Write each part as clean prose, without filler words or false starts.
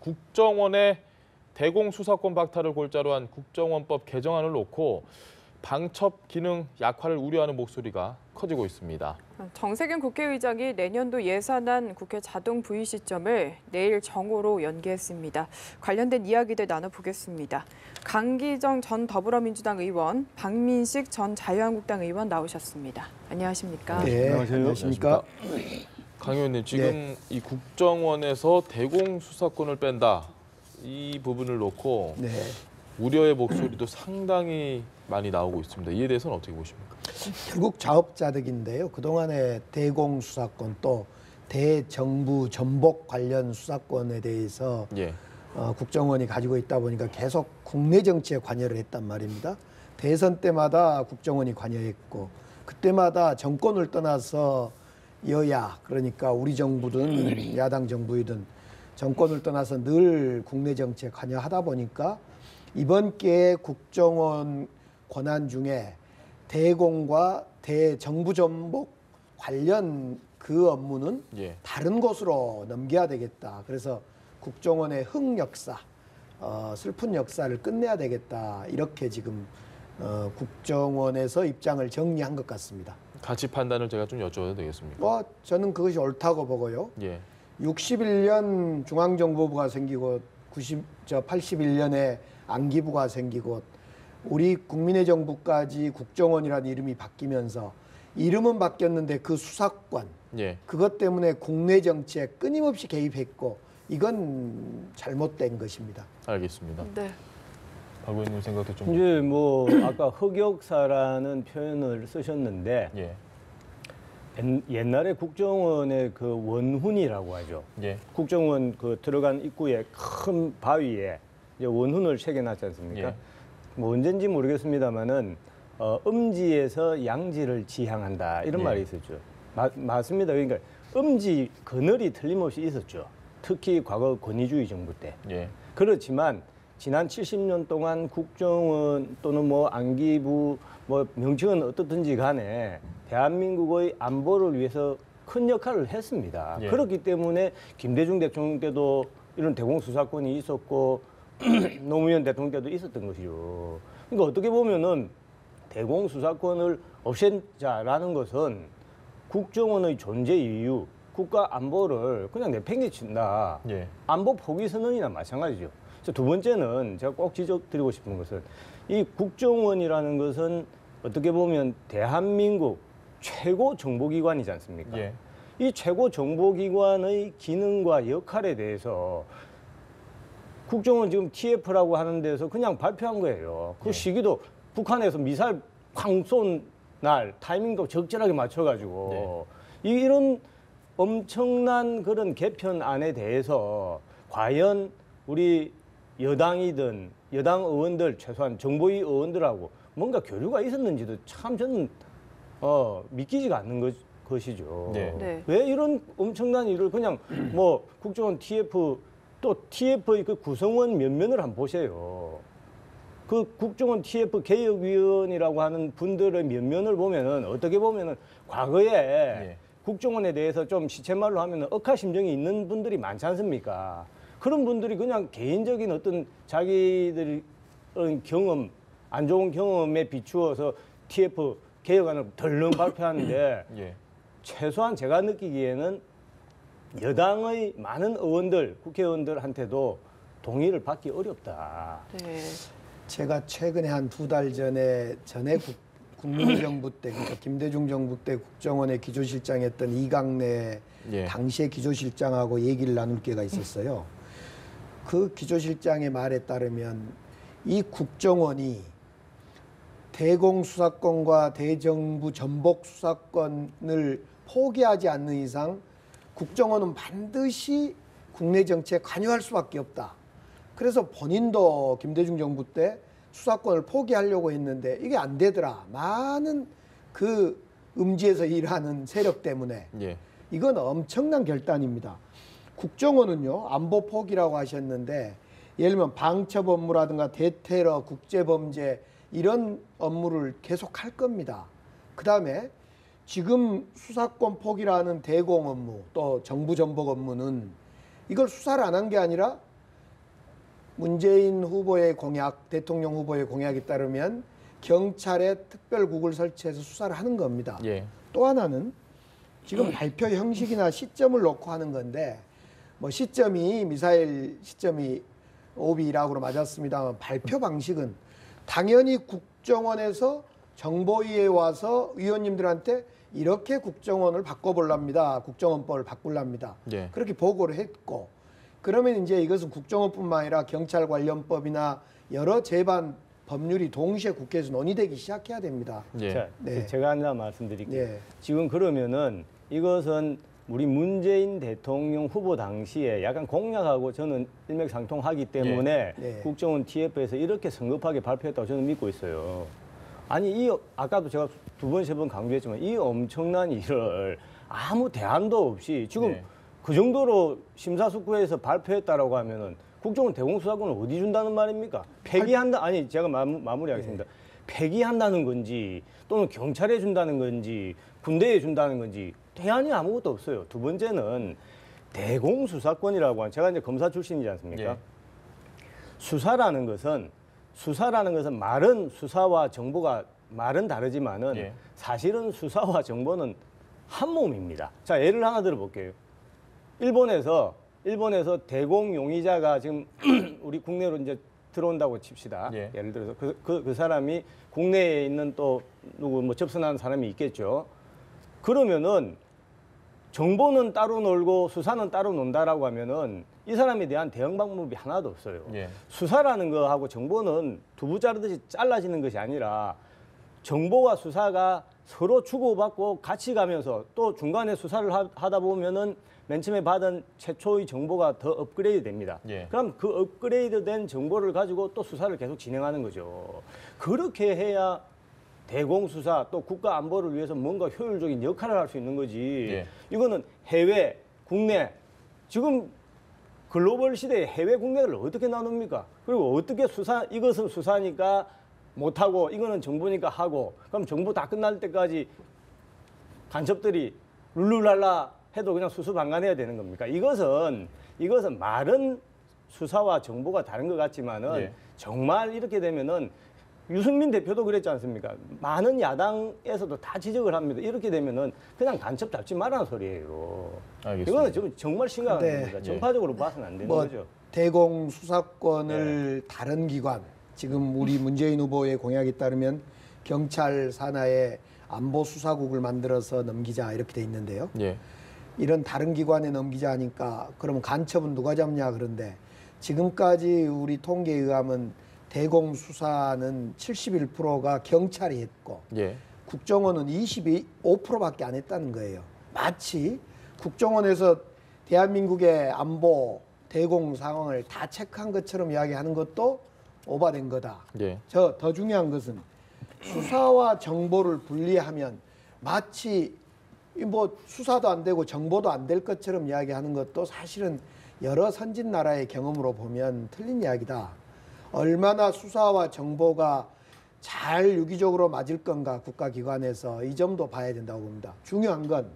국정원의 대공 수사권 박탈을 골자로 한 국정원법 개정안을 놓고 방첩 기능 약화를 우려하는 목소리가 커지고 있습니다. 정세균 국회의장이 내년도 예산안 국회 자동 부의 시점을 내일 정오로 연기했습니다. 관련된 이야기들 나눠보겠습니다. 강기정 전 더불어민주당 의원, 박민식 전 자유한국당 의원 나오셨습니다. 안녕하십니까? 네, 안녕하십니까? 강 의원님, 지금 이 국정원에서 대공 수사권을 뺀다 이 부분을 놓고 우려의 목소리도 상당히 많이 나오고 있습니다. 이에 대해서는 어떻게 보십니까? 결국 자업자득인데요. 그동안의 대공 수사권 또 대정부 전복 관련 수사권에 대해서 국정원이 가지고 있다 보니까 계속 국내 정치에 관여를 했단 말입니다. 대선 때마다 국정원이 관여했고 그때마다 정권을 떠나서 여야, 그러니까 우리 정부든 야당 정부이든 정권을 떠나서 늘 국내 정치에 관여하다 보니까 이번 기회에 국정원 권한 중에 대공과 대정부 전복 관련 그 업무는 다른 곳으로 넘겨야 되겠다. 그래서 국정원의 역사, 슬픈 역사를 끝내야 되겠다. 이렇게 지금 국정원에서 입장을 정리한 것 같습니다. 가치 판단을 제가 좀 여쭤봐도 되겠습니까? 저는 그것이 옳다고 보고요. 61년 중앙정보부가 생기고 81년에 안기부가 생기고 우리 국민의 정부까지 국정원이라는 이름이 바뀌면서 이름은 바뀌었는데 그 수사권, 그것 때문에 국내 정치에 끊임없이 개입했고 이건 잘못된 것입니다. 알겠습니다. 박 의원님 생각도 좀. 이제 아까 흑역사라는 표현을 쓰셨는데 옛날에 국정원의 그 원훈이라고 하죠. 국정원 그 들어간 입구에 큰 바위에 이제 원훈을 새겨놨지 않습니까? 언젠지 모르겠습니다만은 음지에서 양지를 지향한다 이런 말이 있었죠. 맞습니다. 그러니까 음지 그늘이 틀림없이 있었죠. 특히 과거 권위주의 정부 때. 그렇지만 지난 70년 동안 국정원 또는 안기부 명칭은 어떻든지 간에 대한민국의 안보를 위해서 큰 역할을 했습니다. 그렇기 때문에 김대중 대통령 때도 이런 대공 수사권이 있었고 노무현 대통령 때도 있었던 것이죠. 그러니까 어떻게 보면은 대공 수사권을 없앤자라는 것은 국정원의 존재 이유, 국가 안보를 그냥 내팽개친다. 안보 포기 선언이나 마찬가지죠. 두 번째는 제가 꼭 지적드리고 싶은 것은 이 국정원이라는 것은 어떻게 보면 대한민국 최고 정보기관이지 않습니까? 이 최고 정보기관의 기능과 역할에 대해서 국정원 지금 TF라고 하는 데서 그냥 발표한 거예요. 그 시기도 북한에서 미사일 쾅 쏜 날 타이밍도 적절하게 맞춰가지고 이런 엄청난 그런 개편안에 대해서 과연 우리 여당이든 여당 의원들 최소한 정보위 의원들하고 뭔가 교류가 있었는지도 참 저는 믿기지가 않는 것이죠. 왜 이런 엄청난 일을 그냥 국정원 TF 또 TF의 그 구성원 면면을 한번 보세요. 그 국정원 TF 개혁위원이라고 하는 분들의 면면을 보면은 어떻게 보면은 과거에 국정원에 대해서 좀 시쳇말로 하면은 억하심정이 있는 분들이 많지 않습니까? 그런 분들이 그냥 개인적인 어떤 자기들의 경험, 안 좋은 경험에 비추어서 TF 개혁안을 덜렁 발표하는데 최소한 제가 느끼기에는 여당의 많은 의원들, 국회의원들한테도 동의를 받기 어렵다. 제가 최근에 한 2달 전에 국민의 정부 때, 그러니까 김대중 정부 때 국정원의 기조실장했던 이강래 당시의 기조실장하고 얘기를 나눌 기회가 있었어요. 그 기조실장의 말에 따르면 이 국정원이 대공수사권과 대정부 전복 수사권을 포기하지 않는 이상 국정원은 반드시 국내 정치에 관여할 수밖에 없다. 그래서 본인도 김대중 정부 때 수사권을 포기하려고 했는데 이게 안 되더라. 많은 그 음지에서 일하는 세력 때문에. 이건 엄청난 결단입니다. 국정원은요, 안보 포기라고 하셨는데 예를 들면 방첩 업무라든가 대테러, 국제범죄 이런 업무를 계속 할 겁니다. 그다음에 지금 수사권 포기라는 대공 업무 또 정부 전복 업무는 이걸 수사를 안 한 게 아니라 문재인 후보의 공약, 대통령 후보의 공약에 따르면 경찰에 특별국을 설치해서 수사를 하는 겁니다. 예. 또 하나는 지금 발표 형식이나 시점을 놓고 하는 건데 뭐 시점이 미사일 시점이 오비 이락으로 맞았습니다만 발표 방식은 당연히 국정원에서 정보위에 와서 의원님들한테 이렇게 국정원을 바꿔볼랍니다. 국정원법을 바꿀랍니다. 예. 그렇게 보고를 했고 그러면 이제 이것은 국정원뿐만 아니라 경찰 관련법이나 여러 제반 법률이 동시에 국회에서 논의되기 시작해야 됩니다. 예. 자, 네. 제가 하나 말씀드릴게요. 네. 지금 그러면은 이것은 우리 문재인 대통령 후보 당시에 약간 공약하고 저는 일맥상통하기 때문에 네. 국정원 TF에서 이렇게 성급하게 발표했다고 저는 믿고 있어요. 아니 아까도 제가 두 번, 세 번 강조했지만 이 엄청난 일을 아무 대안도 없이 지금 네. 그 정도로 심사숙고해서 발표했다라고 하면은 국정원 대공수사권을 어디 준다는 말입니까? 폐기한다 아니 제가 마무리하겠습니다. 폐기한다는 건지 또는 경찰에 준다는 건지 군대에 준다는 건지 대안이 아무것도 없어요. 두 번째는 대공수사권이라고 하는 제가 이제 검사 출신이지 않습니까? 예. 수사라는 것은 말은 수사와 정보가 말은 다르지만은 예. 사실은 수사와 정보는 한 몸입니다. 자, 예를 하나 들어볼게요. 일본에서 대공 용의자가 지금 우리 국내로 이제 들어온다고 칩시다. 예. 예를 들어서 그 사람이 국내에 있는 또 누구 뭐 접선하는 사람이 있겠죠. 그러면은 정보는 따로 놀고 수사는 따로 논다라고 하면은 이 사람에 대한 대응 방법이 하나도 없어요. 예. 수사라는 거하고 정보는 두부 자르듯이 잘라지는 것이 아니라 정보와 수사가 서로 주고받고 같이 가면서 또 중간에 수사를 하다 보면은 맨 처음에 받은 최초의 정보가 더 업그레이드 됩니다. 예. 그럼 그 업그레이드 된 정보를 가지고 또 수사를 계속 진행하는 거죠. 그렇게 해야 대공수사 또 국가 안보를 위해서 뭔가 효율적인 역할을 할 수 있는 거지. 예. 이거는 해외, 국내 지금 글로벌 시대에 해외 국내를 어떻게 나눕니까? 그리고 어떻게 이것은 수사니까 못하고 이거는 정보니까 하고 그럼 정보 다 끝날 때까지 간첩들이 룰루랄라 해도 그냥 수수방관해야 되는 겁니까? 이것은 말은 수사와 정보가 다른 것 같지만은 예. 정말 이렇게 되면은 유승민 대표도 그랬지 않습니까? 많은 야당에서도 다 지적을 합니다. 이렇게 되면은 그냥 간첩 잡지 말라는 소리예요. 알겠습니다. 이거는 지금 정말 심각한 네. 겁니다. 전파적으로 봐서는 안 되는 뭐 거죠. 대공 수사권을 다른 기관 지금 우리 문재인 후보의 공약에 따르면 경찰 산하에 안보 수사국을 만들어서 넘기자 이렇게 돼 있는데요. 예. 이런 다른 기관에 넘기자 하니까 그러면 간첩은 누가 잡냐 그런데 지금까지 우리 통계에 의하면 대공 수사는 71%가 경찰이 했고 예. 국정원은 25%밖에 안 했다는 거예요. 마치 국정원에서 대한민국의 안보 대공 상황을 다 체크한 것처럼 이야기하는 것도 오바된 거다. 예. 더 중요한 것은 수사와 정보를 분리하면 마치 뭐 수사도 안 되고 정보도 안 될 것처럼 이야기하는 것도 사실은 여러 선진 나라의 경험으로 보면 틀린 이야기다. 얼마나 수사와 정보가 잘 유기적으로 맞을 건가 국가기관에서 이 점도 봐야 된다고 봅니다. 중요한 건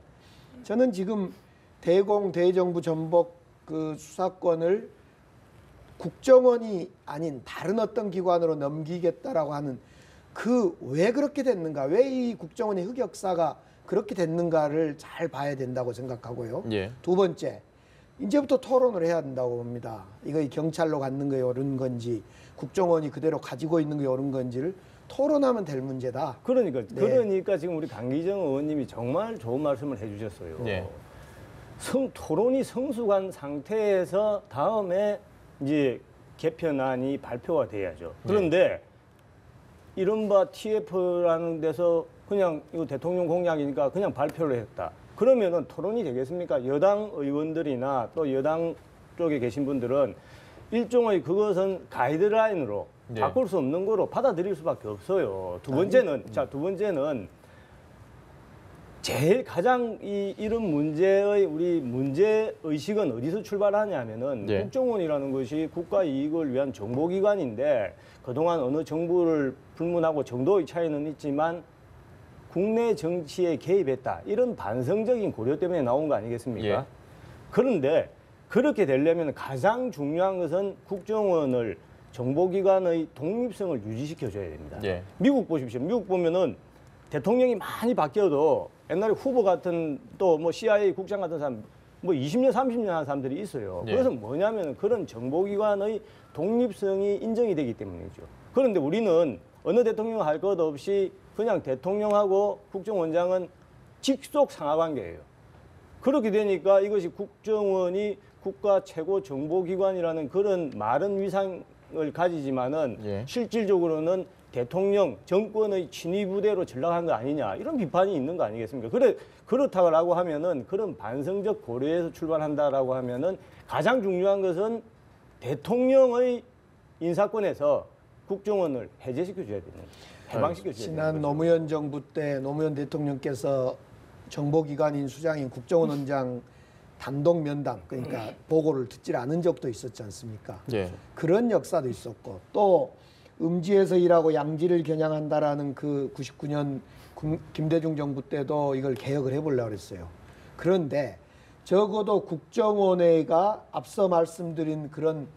저는 지금 대공 대정부 전복 그 수사권을 국정원이 아닌 다른 어떤 기관으로 넘기겠다라고 하는 그 왜 그렇게 됐는가, 왜 이 국정원의 흑역사가 그렇게 됐는가를 잘 봐야 된다고 생각하고요. 예. 두 번째, 이제부터 토론을 해야 된다고 봅니다. 이거 경찰로 갖는 게 옳은 건지 국정원이 그대로 가지고 있는 게 옳은 건지를 토론하면 될 문제다. 그러니까 지금 우리 강기정 의원님이 정말 좋은 말씀을 해주셨어요. 예. 토론이 성숙한 상태에서 다음에 이제 개편안이 발표가 돼야죠. 그런데 이른바 TF라는 데서 그냥 이거 대통령 공약이니까 그냥 발표를 했다. 그러면은 토론이 되겠습니까? 여당 의원들이나 또 여당 쪽에 계신 분들은 일종의 그것은 가이드라인으로 바꿀 수 없는 거로 받아들일 수밖에 없어요. 두 번째는 제일 가장 이런 문제의 우리 문제 의식은 어디서 출발하냐면은 국정원이라는 것이 국가 이익을 위한 정보기관인데 그동안 어느 정부를 불문하고 정도의 차이는 있지만 국내 정치에 개입했다. 이런 반성적인 고려 때문에 나온 거 아니겠습니까? 예. 그런데 그렇게 되려면 가장 중요한 것은 국정원을 정보기관의 독립성을 유지시켜줘야 됩니다. 예. 미국 보십시오. 미국 보면은 대통령이 많이 바뀌어도 옛날에 후보 같은 또 뭐 CIA 국장 같은 사람 뭐 20년, 30년 한 사람들이 있어요. 예. 그것은 뭐냐면 그런 정보기관의 독립성이 인정이 되기 때문이죠. 그런데 우리는 어느 대통령 할 것 없이 그냥 대통령하고 국정원장은 직속 상하관계예요. 그렇게 되니까 이것이 국정원이 국가 최고 정보기관이라는 그런 마른 위상을 가지지만은 예. 실질적으로는 대통령 정권의 친위부대로 전락한 거 아니냐 이런 비판이 있는 거 아니겠습니까? 그렇다고 하면은 그런 반성적 고려에서 출발한다라고 하면은 가장 중요한 것은 대통령의 인사권에서 국정원을 해제시켜 줘야 되는 거죠. 해방시켜 줘야 되는 지난 거죠. 노무현 정부 때 노무현 대통령께서 정보기관인 수장인 국정원원장 단독 면담 그러니까 보고를 듣질 않은 적도 있었지 않습니까? 예. 그런 역사도 있었고 또 음지에서 일하고 양지를 겨냥한다라는 그 99년 김대중 정부 때도 이걸 개혁을 해보려고 그랬어요. 그런데 적어도 국정원회가 앞서 말씀드린 그런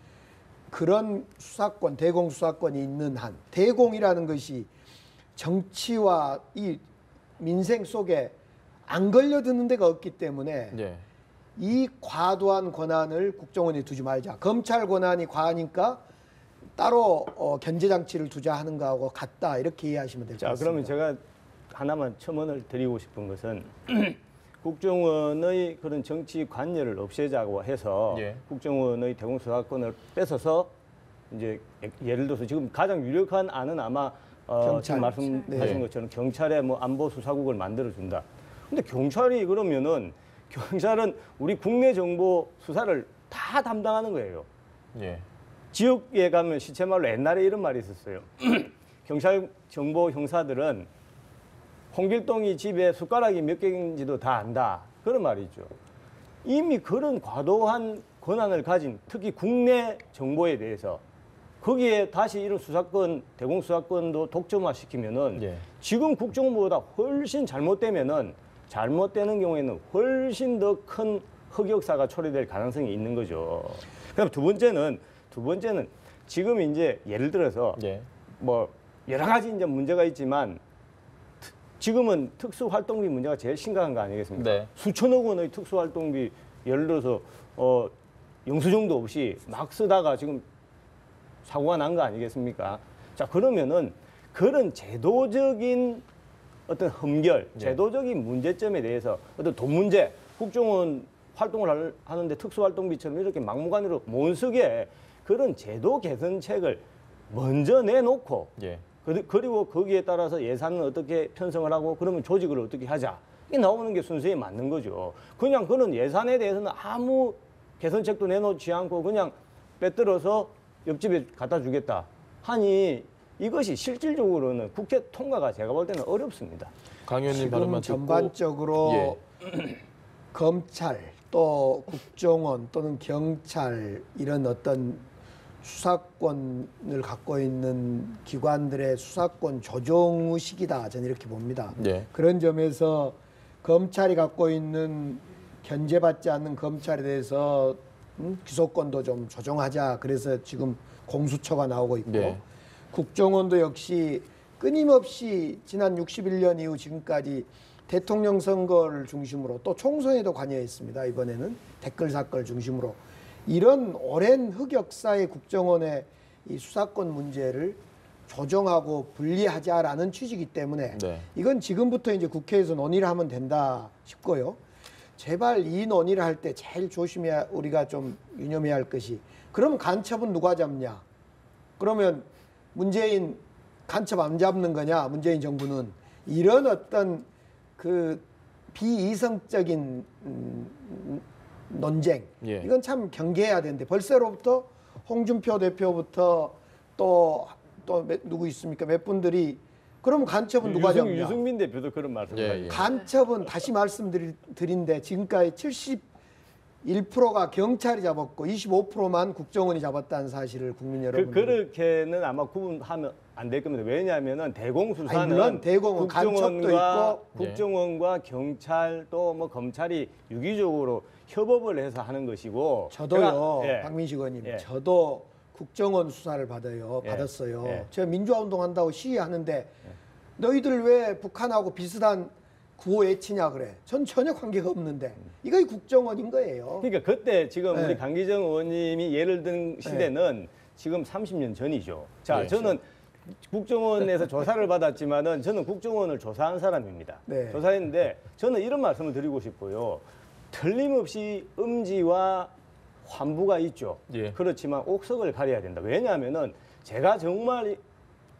수사권, 대공 수사권이 있는 한 대공이라는 것이 정치와 이 민생 속에 안 걸려드는 데가 없기 때문에 예. 이 과도한 권한을 국정원에 두지 말자. 검찰 권한이 과하니까 따로 견제 장치를 두자 하는 거하고 같다 이렇게 이해하시면 될 것 자, 같습니다. 그러면 제가 하나만 첨언을 드리고 싶은 것은 국정원의 그런 정치 관여를 없애자고 해서 예. 국정원의 대공수사권을 뺏어서 이제 예를 들어서 지금 가장 유력한 안은 아마 경찰. 지금 말씀하신 네. 것처럼 경찰에 뭐 안보 수사국을 만들어 준다. 근데 경찰이 그러면은 경찰은 우리 국내 정보 수사를 다 담당하는 거예요. 예. 지역에 가면 시체말로 옛날에 이런 말이 있었어요. 경찰 정보 형사들은 홍길동이 집에 숟가락이 몇 개인지도 다 안다. 그런 말이 있죠. 이미 그런 과도한 권한을 가진 특히 국내 정보에 대해서 거기에 다시 이런 수사권, 대공수사권도 독점화시키면은 예. 지금 국정원보다 훨씬 잘못되면은 잘못되는 경우에는 훨씬 더 큰 흑역사가 초래될 가능성이 있는 거죠. 그다음 두 번째는 지금 이제 예를 들어서 예. 뭐 여러 가지 이제 문제가 있지만 지금은 특수활동비 문제가 제일 심각한 거 아니겠습니까? 네. 수천억 원의 특수활동비 예를 들어서 영수증도 없이 막 쓰다가 지금 사고가 난 거 아니겠습니까? 자, 그러면은 그런 제도적인 어떤 흠결, 제도적인 문제점에 대해서 어떤 돈 문제, 국정원 활동을 하는데 특수활동비처럼 이렇게 막무가내로 못 쓰게 그런 제도 개선책을 먼저 내놓고 예. 그리고 거기에 따라서 예산은 어떻게 편성을 하고 그러면 조직을 어떻게 하자. 이게 나오는 게 순서에 맞는 거죠. 그냥 그런 예산에 대해서는 아무 개선책도 내놓지 않고 그냥 빼들어서 옆집에 갖다 주겠다 하니 이것이 실질적으로는 국회 통과가 제가 볼 때는 어렵습니다. 강 의원님 지금 발언만 듣고 전반적으로 검찰 또 국정원 또는 경찰 이런 어떤 수사권을 갖고 있는 기관들의 수사권 조정 의식이다 저는 이렇게 봅니다. 예. 그런 점에서 검찰이 갖고 있는 견제받지 않는 검찰에 대해서 기소권도 좀 조정하자. 그래서 지금 공수처가 나오고 있고 네. 국정원도 역시 끊임없이 지난 61년 이후 지금까지 대통령 선거를 중심으로 또 총선에도 관여했습니다. 이번에는 댓글 사건을 중심으로 이런 오랜 흑역사의 국정원의 이 수사권 문제를 조정하고 분리하자라는 취지이기 때문에 네. 이건 지금부터 이제 국회에서 논의를 하면 된다 싶고요. 제발 이 논의를 할 때 제일 조심해야 우리가 좀 유념해야 할 것이 그럼 간첩은 누가 잡냐? 그러면 문재인 간첩 안 잡는 거냐? 문재인 정부는 이런 어떤 그 비이성적인 논쟁 예. 이건 참 경계해야 되는데 벌써로부터 홍준표 대표부터 또 누구 있습니까? 몇 분들이 그럼 간첩은 누가 잡냐? 유승민 대표도 그런 말씀을 예, 하죠. 예. 간첩은 다시 말씀드린데 지금까지 1%가 경찰이 잡았고 25%만 국정원이 잡았다는 사실을 국민 여러분. 그렇게는 아마 구분하면 안 될 겁니다. 왜냐하면은 대공수사는 물론 대공은 간첩도 있고 국정원과 경찰 또 뭐 검찰이 유기적으로 협업을 해서 하는 것이고. 저도요, 제가, 박민식 의원님, 예. 저도 국정원 수사를 받았어요. 예. 제가 민주화 운동한다고 시위하는데 너희들 왜 북한하고 비슷한 구호 외치냐 그래. 전 전혀 관계가 없는데 이거 국정원인 거예요. 그러니까 그때 지금 네. 우리 강기정 의원님이 예를 든 시대는 지금 30년 전이죠. 자, 네, 저는 국정원에서 조사를 받았지만은 저는 국정원을 조사한 사람입니다. 네. 조사했는데 저는 이런 말씀을 드리고 싶고요. 틀림없이 음지와 환부가 있죠. 예. 그렇지만 옥석을 가려야 된다. 왜냐하면은 제가 정말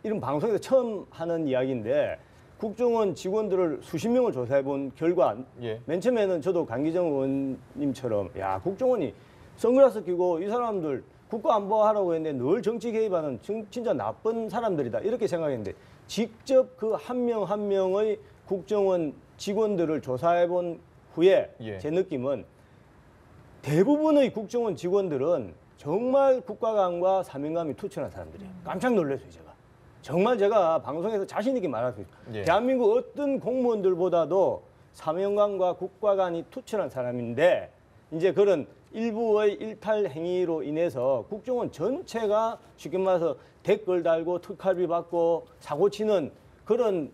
이런 방송에서 처음 하는 이야기인데 국정원 직원들을 수십 명을 조사해 본 결과 예. 맨 처음에는 저도 강기정 의원님처럼 야 국정원이 선글라스 끼고 이 사람들 국가안보하라고 했는데 늘 정치 개입하는 진짜 나쁜 사람들이다 이렇게 생각했는데 직접 그 한 명 한 명의 국정원 직원들을 조사해 본 후에 예. 제 느낌은 대부분의 국정원 직원들은 정말 국가감과 사명감이 투철한 사람들이에요. 깜짝 놀랐어요 제가. 정말 제가 방송에서 자신 있게 말할 수 있어요. 예. 대한민국 어떤 공무원들보다도 사명감과 국가관이 투철한 사람인데 이제 그런 일부의 일탈 행위로 인해서 국정원 전체가 쉽게 말해서 댓글 달고 특활비 받고 사고 치는 그런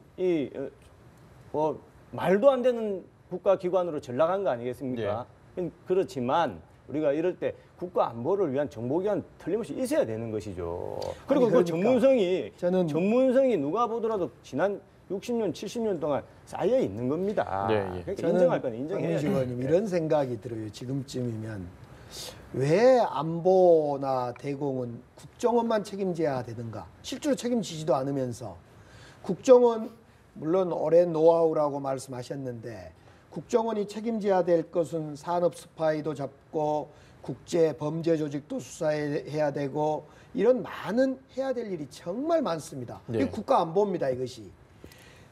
말도 안 되는 국가기관으로 전락한 거 아니겠습니까? 그렇지만 우리가 이럴 때 국가 안보를 위한 정보기관 틀림없이 있어야 되는 것이죠. 그리고 아니, 그 그러니까 전문성이 누가 보더라도 지난 60년, 70년 동안 쌓여 있는 겁니다. 그러니까 인정할 건 인정해야죠. 의원님 이런 생각이 들어요. 지금쯤이면 왜 안보나 대공은 국정원만 책임져야 되는가? 실제로 책임지지도 않으면서 국정원 물론 오랜 노하우라고 말씀하셨는데 국정원이 책임져야 될 것은 산업 스파이도 잡고 국제 범죄 조직도 수사해야 되고 이런 많은 해야 될 일이 정말 많습니다. 네. 이게 국가 안보입니다. 이것이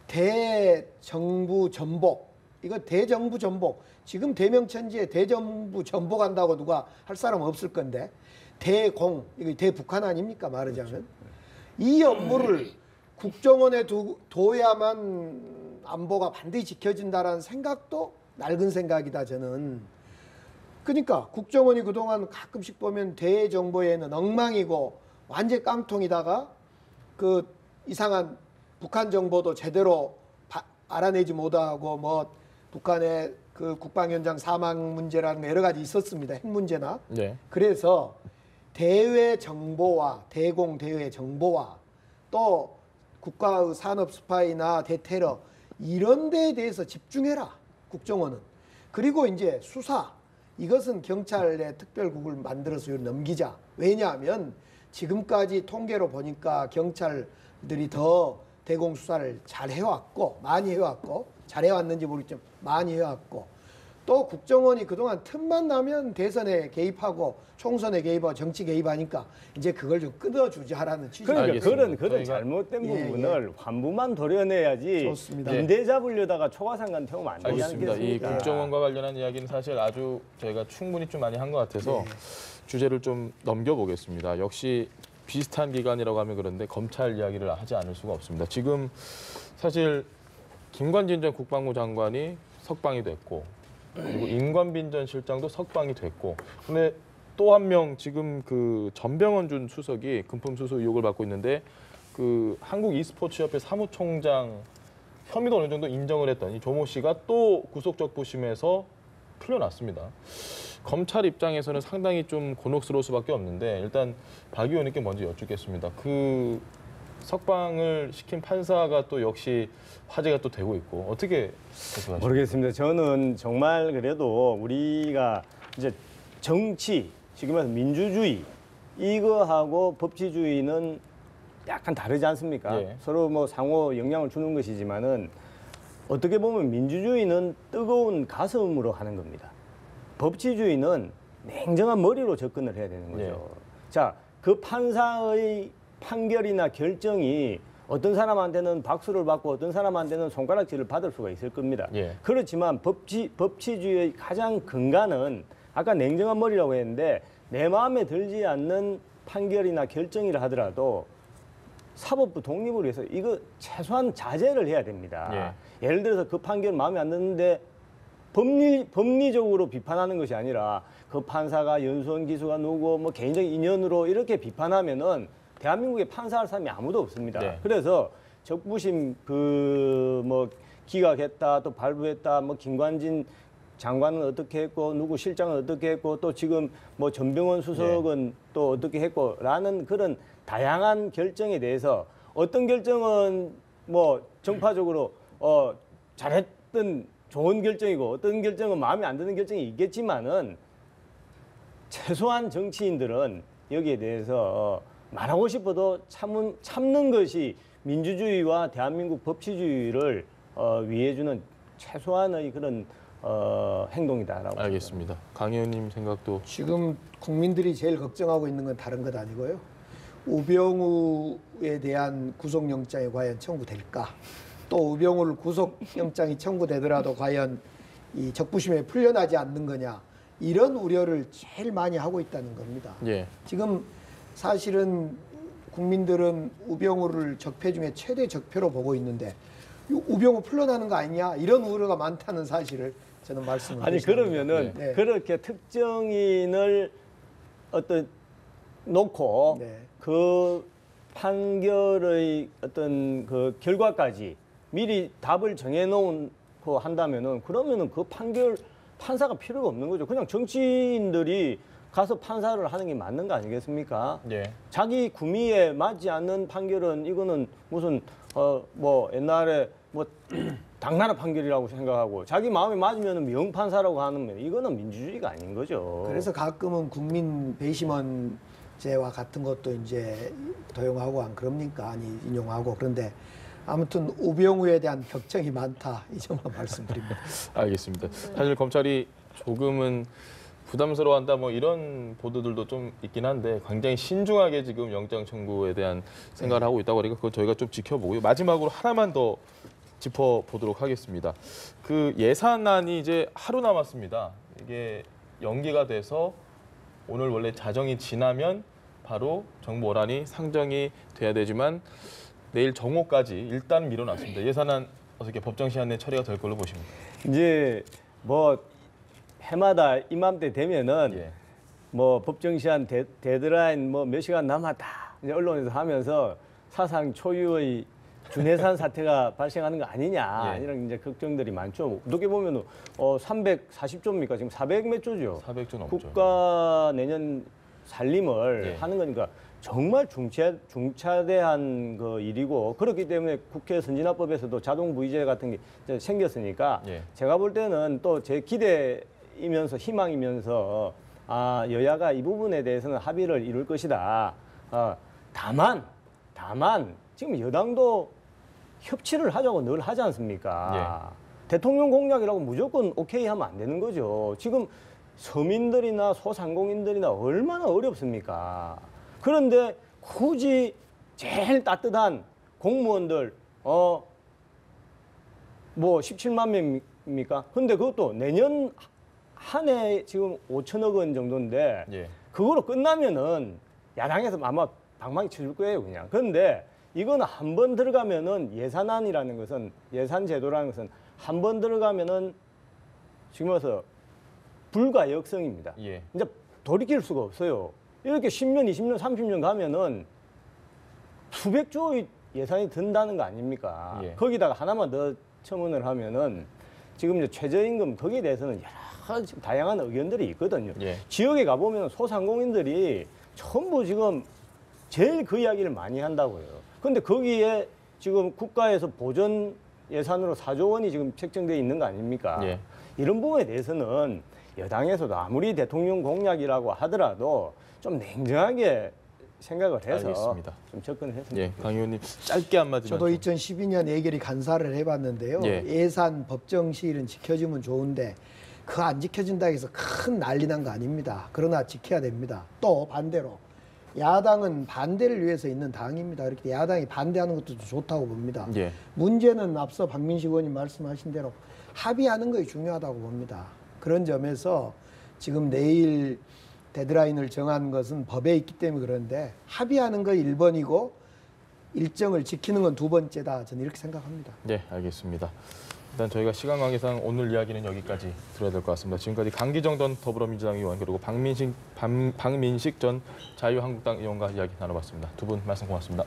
대정부 전복 이거 대정부 전복 지금 대명천지에 대정부 전복한다고 누가 할 사람 없을 건데 대공 이거 대북한 아닙니까 말하자면 그렇죠. 이 업무를 국정원에 둬야만 안보가 반드시 지켜진다라는 생각도 낡은 생각이다 저는. 그러니까 국정원이 그동안 가끔씩 보면 대정보에는 엉망이고 완전 깡통이다가 그 이상한 북한 정보도 제대로 알아내지 못하고 뭐 북한의 그 국방위원장 사망 문제라는 거 여러 가지 있었습니다. 핵 문제나. 네. 그래서 대외 정보와 대공 대외 정보와 또 국가의 산업 스파이나 대테러 이런 데에 대해서 집중해라 국정원은. 그리고 이제 수사 이것은 경찰의 특별국을 만들어서 넘기자. 왜냐하면 지금까지 통계로 보니까 경찰들이 더 대공 수사를 잘 해왔고 많이 해왔고 잘해왔는지 모르겠지만 많이 해왔고 또 국정원이 그동안 틈만 나면 대선에 개입하고 총선에 개입하고 정치 개입하니까 이제 그걸 좀 끊어주자 하라는 취지. 그러니까 그런 저희가- 잘못된 부분을 환부만 도려내야지 좋습니다. 군대 잡으려다가 초과상관 태우면 안 되지 알겠습니다. 이 않겠습니까? 국정원과 관련한 이야기는 사실 아주 저희가 충분히 좀 많이 한 것 같아서 주제를 좀 넘겨보겠습니다. 역시 비슷한 기관이라고 하면 그런데 검찰 이야기를 하지 않을 수가 없습니다. 지금 사실 김관진 전 국방부 장관이 석방이 됐고 그리고 임관빈 전 실장도 석방이 됐고 근데 또 한 명 지금 그 전병헌 준 수석이 금품 수수 의혹을 받고 있는데 그 한국 e스포츠협회 사무총장 혐의도 어느 정도 인정을 했던 이 조모 씨가 또 구속적부심에서 풀려났습니다. 검찰 입장에서는 상당히 좀 곤혹스러울 수밖에 없는데 일단 박 의원님께 먼저 여쭙겠습니다. 그 석방을 시킨 판사가 또 역시 화제가 또 되고 있고 어떻게 해석하십니까? 모르겠습니다. 저는 정말 그래도 우리가 이제 정치, 지금 말해서 민주주의 이거하고 법치주의는 약간 다르지 않습니까? 예. 서로 뭐 상호 영향을 주는 것이지만은 어떻게 보면 민주주의는 뜨거운 가슴으로 하는 겁니다. 법치주의는 냉정한 머리로 접근을 해야 되는 거죠. 자, 그 판사의 판결이나 결정이 어떤 사람한테는 박수를 받고 어떤 사람한테는 손가락질을 받을 수가 있을 겁니다. 예. 그렇지만 법치주의의 가장 근간은 아까 냉정한 머리라고 했는데 내 마음에 들지 않는 판결이나 결정이라 하더라도 사법부 독립을 위해서 이거 최소한 자제를 해야 됩니다. 예. 예를 들어서 그 판결 마음에 안 드는데 법리적으로 비판하는 것이 아니라 그 판사가 연수원 기수가 누구 뭐 개인적인 인연으로 이렇게 비판하면은 대한민국에 판사할 사람이 아무도 없습니다. 네. 그래서 적부심 그 뭐 기각했다 또 발부했다 뭐 김관진 장관은 어떻게 했고 누구 실장은 어떻게 했고 또 지금 뭐 전병헌 수석은 또 어떻게 했고라는 그런 다양한 결정에 대해서 어떤 결정은 뭐 정파적으로 잘했던 좋은 결정이고 어떤 결정은 마음에 안 드는 결정이 있겠지만은 최소한 정치인들은 여기에 대해서 말하고 싶어도 참는 것이 민주주의와 대한민국 법치주의를 위해주는 최소한의 그런 행동이다라고 알겠습니다. 강 의원님 생각도 지금 국민들이 제일 걱정하고 있는 건 다른 것 아니고요. 우병우에 대한 구속영장이 과연 청구될까? 또 우병우를 구속영장이 청구되더라도 과연 이 적부심에 풀려나지 않는 거냐? 이런 우려를 제일 많이 하고 있다는 겁니다. 예. 지금 사실은 국민들은 우병우를 적폐 중에 최대 적폐로 보고 있는데 우병우 풀려나는 거 아니냐? 이런 우려가 많다는 사실을 저는 말씀을 아니 그러면은 네. 그렇게 특정인을 어떤 놓고 네. 그 판결의 어떤 그 결과까지 미리 답을 정해놓고 한다면은 그러면은 그 판사가 필요가 없는 거죠. 그냥 정치인들이 가서 판사를 하는 게 맞는 거 아니겠습니까? 예. 자기 구미에 맞지 않는 판결은 이거는 무슨 뭐 옛날에 뭐 당나라 판결이라고 생각하고 자기 마음에 맞으면 명판사라고 하는 이거는 민주주의가 아닌 거죠. 그래서 가끔은 국민 배심원제와 같은 것도 이제 도용하고 안 그럽니까? 아니 인용하고 그런데 아무튼 우병우에 대한 격정이 많다 이 점만 말씀드립니다. 알겠습니다. 사실 검찰이 조금은 부담스러워한다 뭐 이런 보도들도 좀 있긴 한데 굉장히 신중하게 지금 영장 청구에 대한 생각을 하고 있다고 하니까 그거 저희가 좀 지켜보고요. 마지막으로 하나만 더 짚어보도록 하겠습니다. 그 예산안이 이제 하루 남았습니다. 이게 연기가 돼서 오늘 원래 자정이 지나면 바로 정부 원안이 상정이 돼야 되지만 내일 정오까지 일단 미뤄놨습니다. 예산안 어떻게 법정 시한 내에 처리가 될 걸로 보십니까? 이제 뭐 해마다 이맘때 되면은 예. 뭐 법정 시한 데드라인 뭐 몇 시간 남았다 이제 언론에서 하면서 사상 초유의 준예산 사태가 발생하는 거 아니냐 예. 이런 이제 걱정들이 많죠. 어떻게 보면은 340조입니까? 지금 400몇 조죠. 400조 넘죠. 국가 내년 살림을 예. 하는 거니까 정말 중차대한 그 일이고 그렇기 때문에 국회 선진화법에서도 자동 부의제 같은 게 이제 생겼으니까 예. 제가 볼 때는 또 제 기대이면서 희망이면서 여야가 이 부분에 대해서는 합의를 이룰 것이다. 다만 지금 여당도 협치를 하자고 늘 하지 않습니까? 예. 대통령 공약이라고 무조건 오케이 하면 안 되는 거죠. 지금 서민들이나 소상공인들이나 얼마나 어렵습니까? 그런데 굳이 제일 따뜻한 공무원들 뭐 17만 명입니까? 근데 그것도 내년 한 해 지금 5천억 원 정도인데 예. 그거로 끝나면은 야당에서 아마 방망이 쳐줄 거예요, 그냥. 그런데 이거는 한 번 들어가면은 예산안이라는 것은 예산제도라는 것은 한 번 들어가면은 지금 와서 불가역성입니다. 예. 이제 돌이킬 수가 없어요. 이렇게 10년, 20년, 30년 가면은 수백조의 예산이 든다는 거 아닙니까? 예. 거기다가 하나만 더 첨언을 하면은 지금 이제 최저임금 거기에 대해서는 여러 다양한 의견들이 있거든요. 예. 지역에 가보면 소상공인들이 전부 지금 제일 그 이야기를 많이 한다고요. 근데 거기에 지금 국가에서 보전 예산으로 4조 원이 지금 책정되어 있는 거 아닙니까? 예. 이런 부분에 대해서는 여당에서도 아무리 대통령 공약이라고 하더라도 좀 냉정하게 생각을 해서 알겠습니다. 좀 접근을 했습니다. 예, 강 의원님 짧게 한마디만. 저도 2012년 예결위 간사를 해봤는데요. 예산 법정 시일은 지켜지면 좋은데 그거 안 지켜진다 해서 큰 난리 난 거 아닙니다. 그러나 지켜야 됩니다. 또 반대로 야당은 반대를 위해서 있는 당입니다. 이렇게 야당이 반대하는 것도 좋다고 봅니다. 예. 문제는 앞서 박민식 의원님 말씀하신 대로 합의하는 것이 중요하다고 봅니다. 그런 점에서 지금 내일 데드라인을 정한 것은 법에 있기 때문에 그런데 합의하는 거 1번이고 일정을 지키는 건 2번째다. 저는 이렇게 생각합니다. 네, 알겠습니다. 일단 저희가 시간 관계상 오늘 이야기는 여기까지 들어야 될 것 같습니다. 지금까지 강기정 전 더불어민주당 의원 그리고 박민식 전 자유한국당 의원과 이야기 나눠봤습니다. 두 분 말씀 고맙습니다.